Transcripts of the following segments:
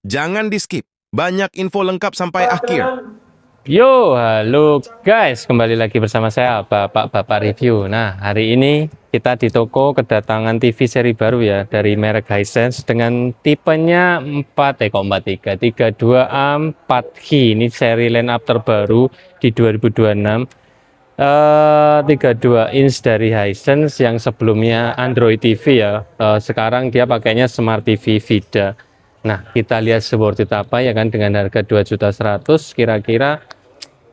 Jangan di-skip, banyak info lengkap sampai akhir. Yo, halo guys, kembali lagi bersama saya Bapak Review. Nah, hari ini kita di toko kedatangan TV seri baru ya dari merek Hisense dengan tipenya 32A 4H. Ini seri line up terbaru di 2026. 32 inch dari Hisense yang sebelumnya Android TV ya. Sekarang dia pakainya Smart TV VIDA. Nah, kita lihat worth it apa ya kan dengan harga 2.100.000 kira-kira.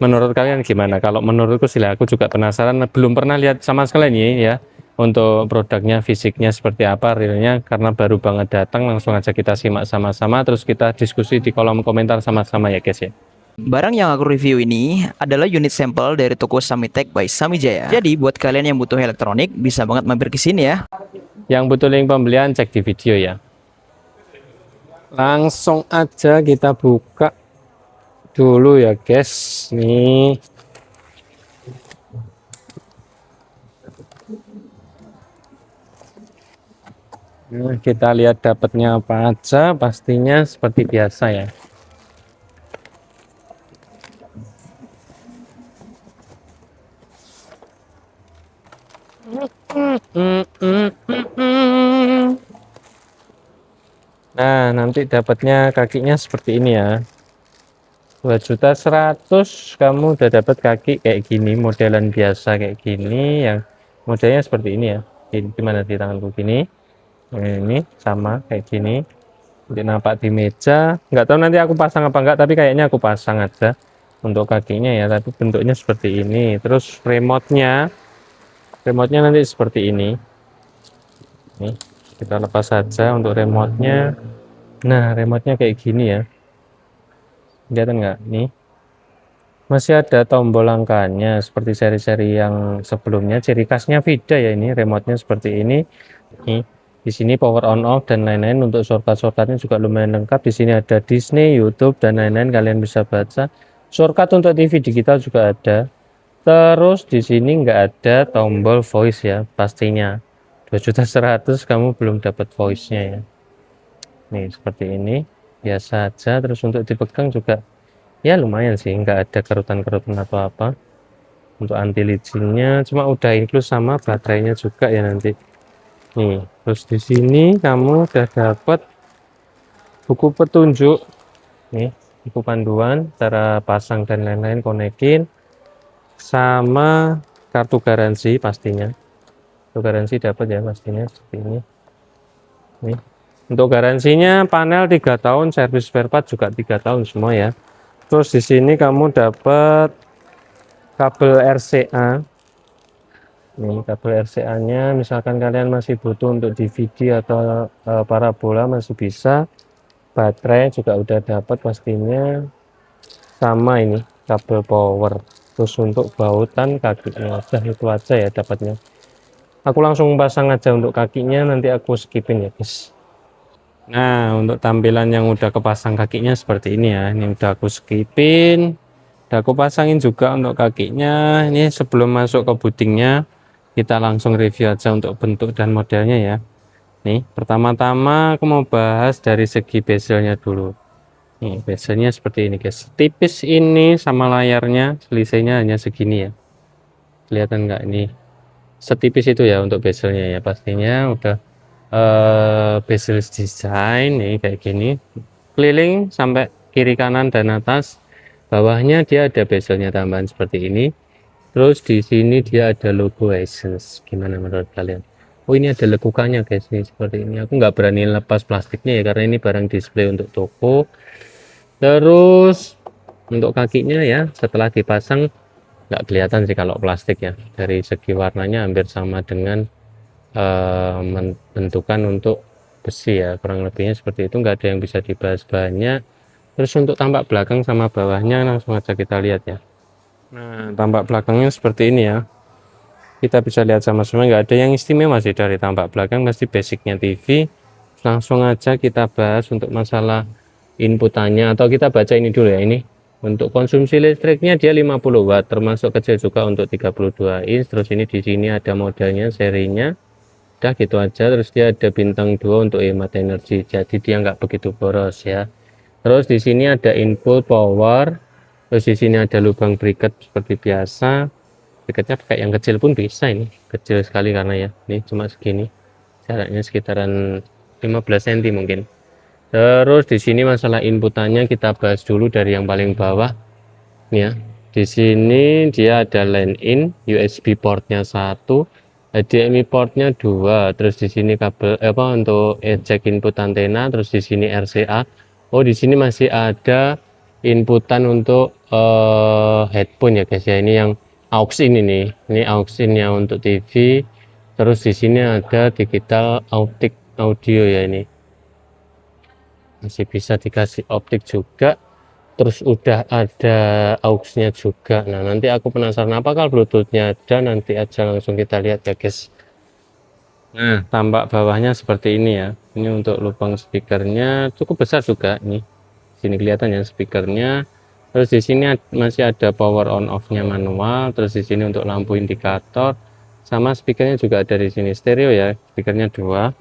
Menurut kalian gimana? Kalau menurutku sih aku juga penasaran, belum pernah lihat sama sekali nih ya untuk produknya, fisiknya seperti apa realnya, karena baru banget datang. Langsung aja kita simak sama-sama, terus kita diskusi di kolom komentar sama-sama ya guys ya. Barang yang aku review ini adalah unit sampel dari toko Samitech by Samijaya. Jadi buat kalian yang butuh elektronik bisa banget mampir ke sini ya. Yang butuh link pembelian cek di video ya. Langsung aja kita buka dulu ya guys. Nih. Nah, kita lihat dapatnya apa aja, pastinya seperti biasa ya. Nah, nanti dapatnya kakinya seperti ini ya. 2.100.000 kamu udah dapat kaki kayak gini, modelan biasa kayak gini, yang modelnya seperti ini ya. Gimana di tanganku gini. Ini sama kayak gini. Nanti nampak di meja. Nggak tahu nanti aku pasang apa enggak, tapi kayaknya aku pasang aja untuk kakinya ya. Tapi bentuknya seperti ini. Terus remote-nya nanti seperti ini. Nih, kita lepas saja untuk remote-nya. Nah, remote-nya kayak gini ya. Kelihatan nggak? Nih. Masih ada tombol angkanya seperti seri-seri yang sebelumnya. Ciri khasnya VIDA ya ini, remote-nya seperti ini. Nih, di sini power on off dan lain-lain. Untuk shortcut-shortcutnya juga lumayan lengkap. Di sini ada Disney, YouTube dan lain-lain, kalian bisa baca. Shortcut untuk TV digital juga ada. Terus di sini nggak ada tombol voice ya, pastinya. 2.100.000 kamu belum dapat voice-nya ya. Nih seperti ini, biasa aja. Terus untuk dipegang juga ya lumayan sih, nggak ada kerutan-kerutan atau apa. Untuk anti licinnya cuma udah include sama baterainya juga ya nanti. Nih, terus di sini kamu udah dapat buku petunjuk. Nih, buku panduan cara pasang dan lain-lain, konekin sama kartu garansi pastinya. Kartu garansi dapat ya pastinya seperti ini. Nih. Untuk garansinya panel 3 tahun, servis spare part juga 3 tahun semua ya. Terus di sini kamu dapat kabel RCA. Nih, kabel RCA-nya misalkan kalian masih butuh untuk DVD atau parabola masih bisa. Baterai juga udah dapat pastinya. Sama ini kabel power. Terus untuk bautan kakinya aja itu aja ya dapatnya. Aku langsung pasang aja untuk kakinya, nanti aku skipin ya guys. Nah, untuk tampilan yang udah kepasang kakinya seperti ini ya. Ini udah aku skipin. Udah aku pasangin juga untuk kakinya. Ini sebelum masuk ke budingnya, kita langsung review aja untuk bentuk dan modelnya ya. Nih, pertama-tama aku mau bahas dari segi bezelnya dulu. Nih, bezelnya seperti ini guys. Tipis ini sama layarnya, selisihnya hanya segini ya. Kelihatan nggak ini? Setipis itu ya untuk bezelnya ya. Pastinya udah bezel design nih kayak gini, keliling sampai kiri kanan dan atas. Bawahnya dia ada bezelnya tambahan seperti ini. Terus di sini dia ada logo Hisense. Gimana menurut kalian? Oh, ini ada lekukannya guys nih seperti ini. Aku nggak berani lepas plastiknya ya karena ini barang display untuk toko. Terus untuk kakinya ya setelah dipasang nggak kelihatan sih kalau plastik ya. Dari segi warnanya hampir sama dengan bentukan untuk besi ya, kurang lebihnya seperti itu, nggak ada yang bisa dibahas banyak. Terus untuk tampak belakang sama bawahnya langsung aja kita lihat ya. Nah, tampak belakangnya seperti ini ya, kita bisa lihat sama-sama, nggak ada yang istimewa sih dari tampak belakang, pasti basicnya TV. Langsung aja kita bahas untuk masalah inputannya, atau kita baca ini dulu ya. Ini untuk konsumsi listriknya dia 50 watt, termasuk kecil juga untuk 32 inch. Terus ini di sini ada modelnya, serinya. Udah gitu aja. Terus dia ada bintang 2 untuk hemat energi, jadi dia nggak begitu boros ya. Terus di sini ada input power. Terus di sini ada lubang bracket seperti biasa. Bracketnya pakai yang kecil pun bisa, ini kecil sekali karena ya ini cuma segini, jaraknya sekitaran 15 cm mungkin. Terus di sini masalah inputannya kita bahas dulu dari yang paling bawah nih ya. Di sini dia ada line in, USB portnya 1, HDMI portnya 2, terus di sini kabel untuk eject input antena, terus di sini RCA. Oh, di sini masih ada inputan untuk headphone ya guys ya. Ini yang aux in ini aux in-nya untuk TV. Terus di sini ada digital optic audio ya, ini masih bisa dikasih optik juga. Terus udah ada aux-nya juga. Nah, nanti aku penasaran apakah Bluetooth-nya ada, nanti aja langsung kita lihat ya guys. Nah, tampak bawahnya seperti ini ya. Ini untuk lubang speakernya cukup besar juga nih. Sini kelihatan ya speakernya. Terus di sini masih ada power on off-nya manual. Terus di sini untuk lampu indikator. Sama speakernya juga ada di sini, stereo ya. Speakernya 2.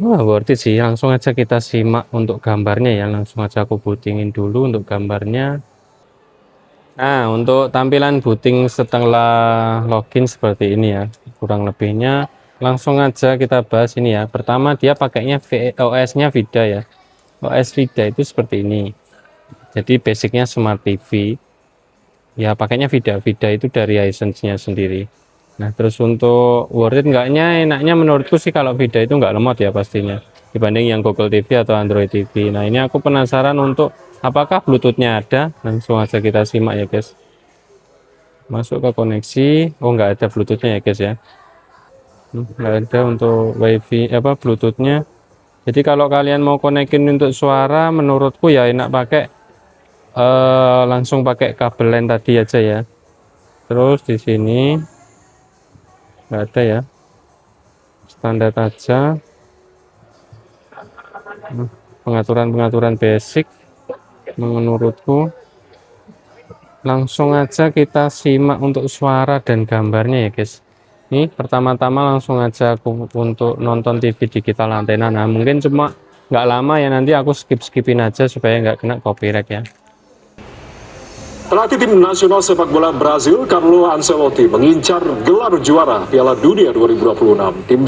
Wah, worth it sih. Langsung aja kita simak untuk gambarnya ya. Langsung aja aku bootingin dulu untuk gambarnya. Nah, untuk tampilan booting setelah login seperti ini ya. Kurang lebihnya langsung aja kita bahas ini ya. Pertama, dia pakainya OS-nya VIDA ya. OS VIDA itu seperti ini. Jadi basicnya Smart TV. Ya, pakainya VIDA. VIDA itu dari Hisense-nya sendiri. Nah, terus untuk worth it enggaknya, enaknya menurutku sih kalau VIDA itu enggak lemot ya pastinya dibanding yang Google TV atau Android TV. Nah, ini aku penasaran untuk apakah Bluetooth-nya ada. Langsung aja kita simak ya guys. Masuk ke koneksi. Oh, enggak ada Bluetooth-nya ya guys ya. Enggak ada untuk WiFi Bluetooth-nya. Jadi kalau kalian mau konekin untuk suara, menurutku ya enak pakai langsung pakai kabel LAN tadi aja ya. Terus di sini nggak ada ya, standar aja. Pengaturan basic menurutku. Langsung aja kita simak untuk suara dan gambarnya ya guys. Ini pertama-tama langsung aja aku untuk nonton TV digital antena. Nah, mungkin cuma nggak lama ya, nanti aku skipin aja supaya nggak kena copyright ya. Pelatih tim nasional sepak bola Brazil, Carlo Ancelotti, mengincar gelar juara Piala Dunia 2026. Tim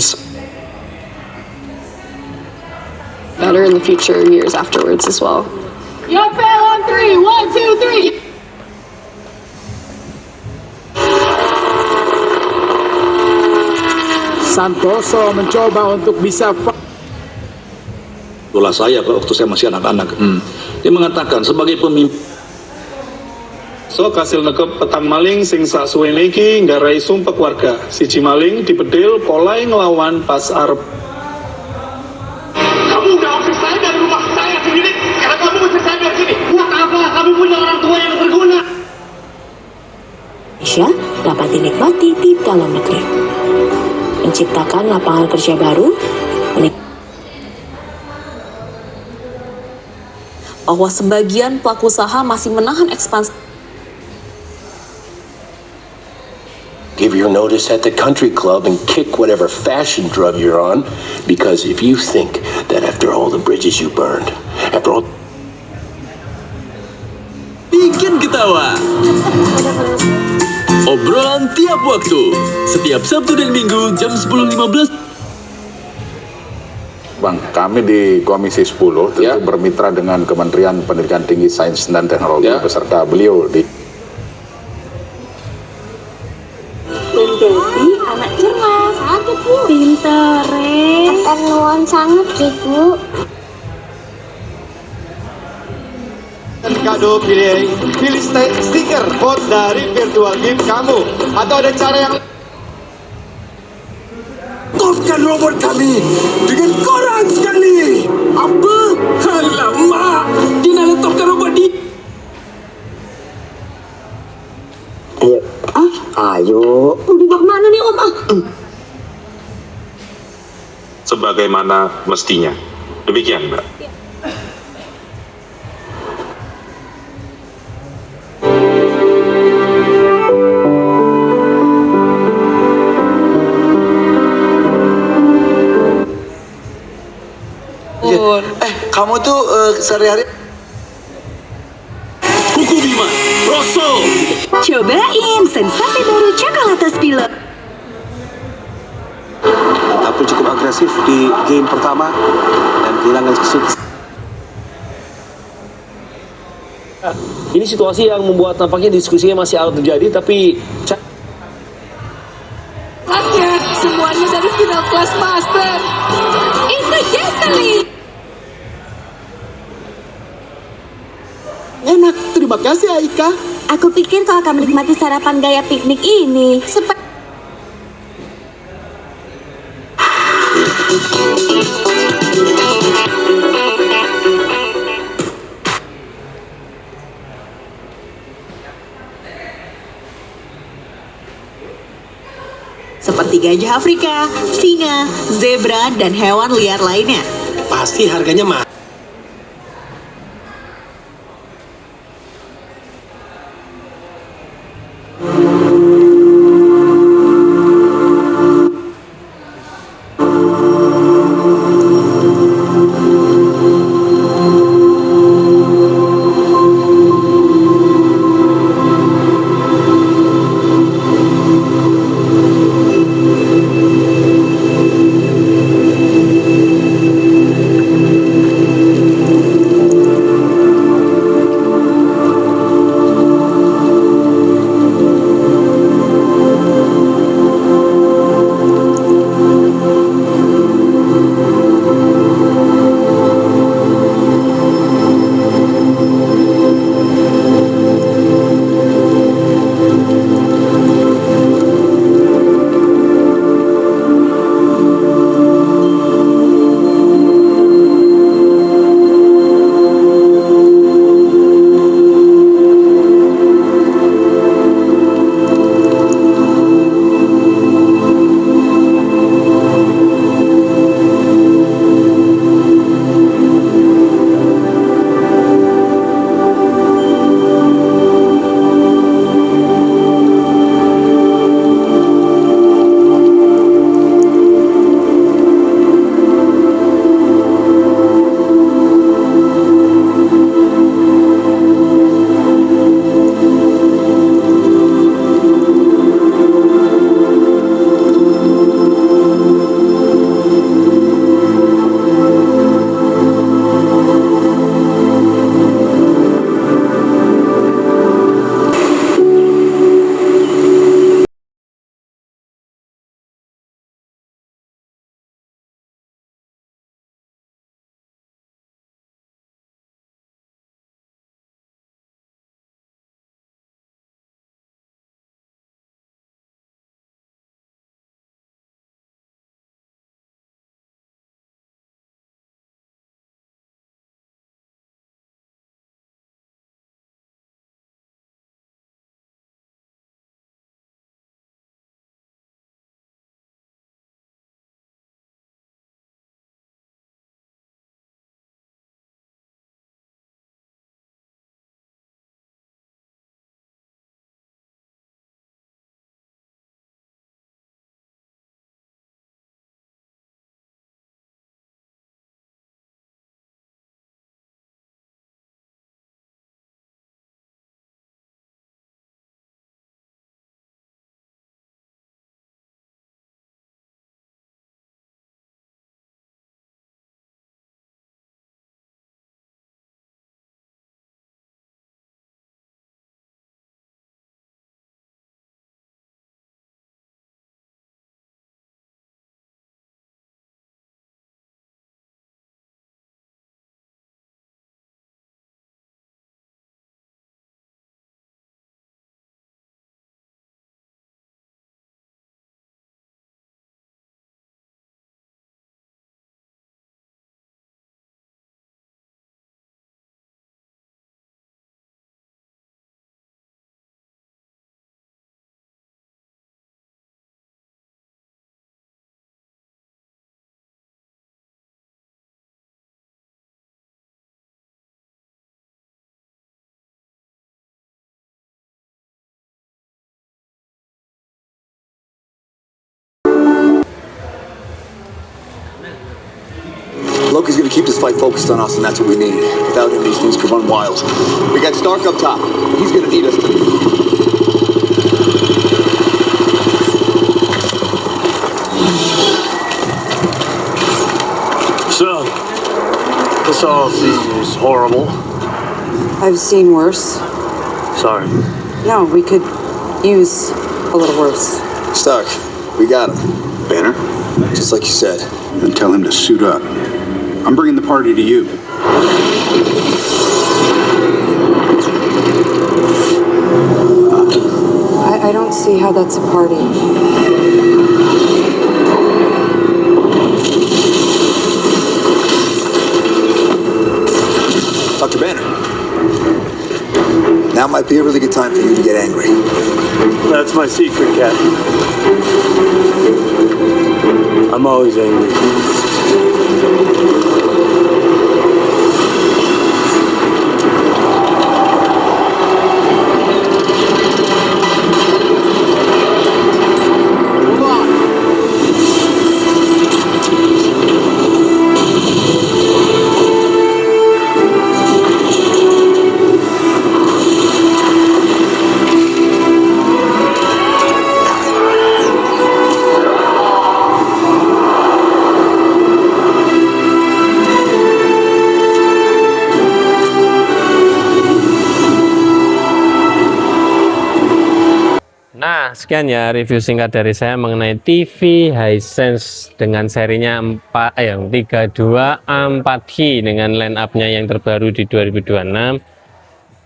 better in the future years afterwards as well. Young fail on 3. 1, 2, 3. Santoso mencoba untuk bisa bola saya waktu saya masih anak-anak. Dia mengatakan sebagai pemimpin So kasil nekep petang maling sing saksuwene iki nggarai sumpek warga. Siji maling dibedil polai ngelawan pas arep. Kamu udah usir saya dari rumah saya sendiri karena kamu usir saya dari sini. Buat apa? Kamu punya orang tua yang berguna. Indonesia dapat dinikmati di dalam negeri. Menciptakan lapangan kerja baru, bahwa sebagian pelaku usaha masih menahan ekspansi. Give your notice at the country club and kick whatever fashion drug you're on, because if you think that after all the bridges you burned, after all... Bikin ketawa. Obrolan tiap waktu, setiap Sabtu dan Minggu jam 10.15. Bang, kami di Komisi 10 tentu bermitra dengan Kementerian Pendidikan Tinggi, Sains dan Teknologi beserta beliau di menjadi anak cermas. Aku Bu. Pinter, akan nuan sangat Ibu. Kado pilih stiker quotes dari virtual game kamu, atau ada cara yang topkan robot kami dengan korang sekali. Apa? Alamak, dia nak letopkan robot di... Ayo. Udah bagaimana nih Om? Sebagaimana mestinya. Demikian, Mbak. Kamu tuh sehari-hari Kuku Bima, Rosso. Cobain sensasi baru Chocolatos Pilot. Tapi cukup agresif di game pertama dan kehilangan kesuksesan. Ini situasi yang membuat tampaknya diskusinya masih akan terjadi, tapi Semuanya dari final kelas master. Itu Jesselyn. Enak, terima kasih Aika. Aku pikir kau akan menikmati sarapan gaya piknik ini. Seperti gajah Afrika, singa, zebra, dan hewan liar lainnya. pasti harganya mahal. Loki's gonna keep this fight focused on us, and that's what we need. Without him, these things could run wild. We got Stark up top. He's gonna need us to... So, this all seems horrible. I've seen worse. Sorry. No, we could use a little worse. Stark, we got him. Banner? Just like you said. Then tell him to suit up. I'm bringing the party to you. I don't see how that's a party. Dr. Banner. Now might be a really good time for you to get angry. That's my secret, Captain. I'm always angry. Nah, sekian ya review singkat dari saya mengenai TV Hisense dengan serinya 324H dengan line up-nya yang terbaru di 2026.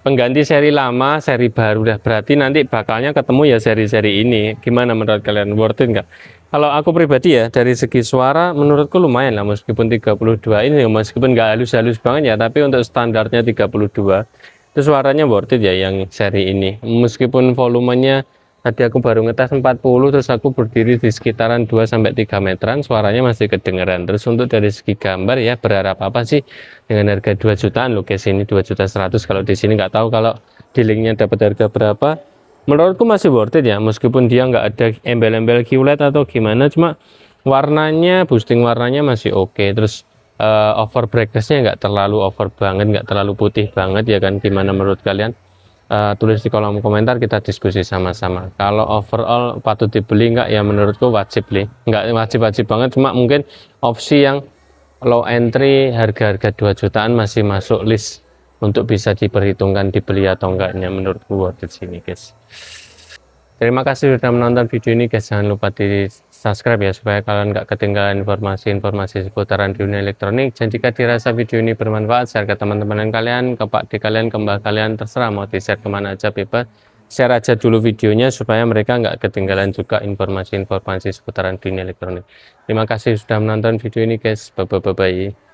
Pengganti seri lama, seri baru dah, berarti nanti bakalnya ketemu ya seri-seri ini. Gimana menurut kalian, worth it nggak? Kalau aku pribadi ya, dari segi suara menurutku lumayan lah, meskipun 32 ini, meskipun nggak halus-halus banget ya, tapi untuk standarnya 32 itu suaranya worth it ya yang seri ini. Meskipun volumenya tadi aku baru ngetes 40, terus aku berdiri di sekitaran 2-3 meteran, suaranya masih kedengeran. Terus untuk dari segi gambar ya, berharap apa sih dengan harga 2 jutaan loh, ke sini 2.100.000, kalau di sini nggak tahu kalau di linknya dapat harga berapa. Menurutku masih worth it ya, meskipun dia nggak ada embel-embel QLED atau gimana, cuma warnanya, boosting warnanya masih oke. Terus over brightness-nya nggak terlalu over banget, nggak terlalu putih banget ya kan. Gimana menurut kalian? Tulis di kolom komentar, kita diskusi sama-sama. Kalau overall patut dibeli nggak, ya menurutku wajib beli. Nggak wajib-wajib banget, cuma mungkin opsi yang low entry harga-harga 2 jutaan masih masuk list untuk bisa diperhitungkan dibeli atau enggaknya. Menurutku worth it sini guys. Terima kasih sudah menonton video ini guys, jangan lupa di subscribe ya supaya kalian nggak ketinggalan informasi-informasi seputaran dunia elektronik. Dan jika dirasa video ini bermanfaat, share ke teman-teman kalian, ke pak di kalian, ke mbak kalian, terserah mau di share kemana aja bebas. Share aja dulu videonya supaya mereka nggak ketinggalan juga informasi-informasi seputaran dunia elektronik. Terima kasih sudah menonton video ini guys, bye bye.